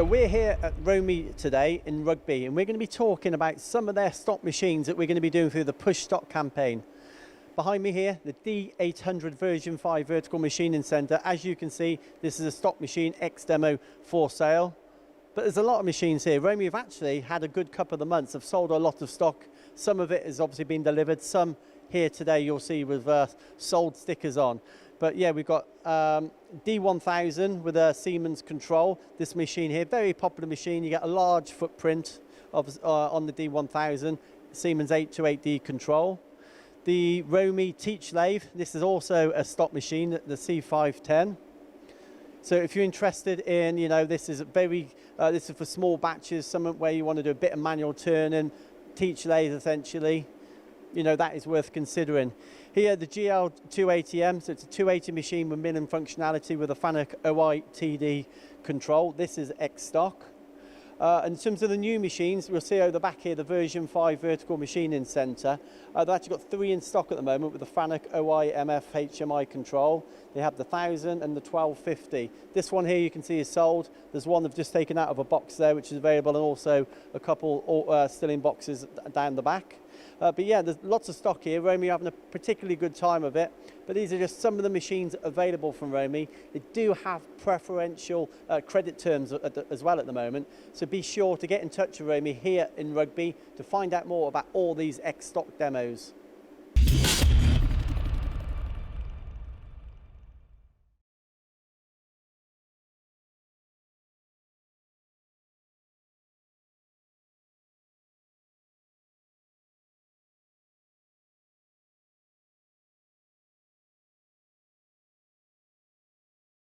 So we're here at Romi today in Rugby, and we're going to be talking about some of their stock machines that we're going to be doing through the push stock campaign. Behind me here, the D800 version 5 vertical machining centre. As you can see, this is a stock machine ex-demo for sale. But there's a lot of machines here. Romi have actually had a good couple of the months. They've sold a lot of stock. Some of it has obviously been delivered. Some here today you'll see with sold stickers on. But yeah, we've got D1000 with a Siemens control. This machine here, very popular machine. You get a large footprint on the D1000, Siemens 828D control. The Romi teach lathe, this is also a stock machine, the C510. So if you're interested in, this is this is for small batches, somewhere where you want to do a bit of manual turning, teach lathe essentially, that is worth considering. Here, the GL280M, so it's a 280 machine with minimum functionality with a Fanuc OI TD control. This is ex-stock. In terms of the new machines, we'll see over the back here, the version 5 vertical machining centre. They've actually got 3 in stock at the moment with the Fanuc OI MF HMI control. They have the 1000 and the 1250. This one here you can see is sold. There's one they've just taken out of a box there, which is available, and also a couple still in boxes down the back. But yeah, there's lots of stock here. Romi are having a particularly good time of it. But these are just some of the machines available from Romi. They do have preferential credit terms as well at the moment. So be sure to get in touch with Romi here in Rugby to find out more about all these ex-stock demos.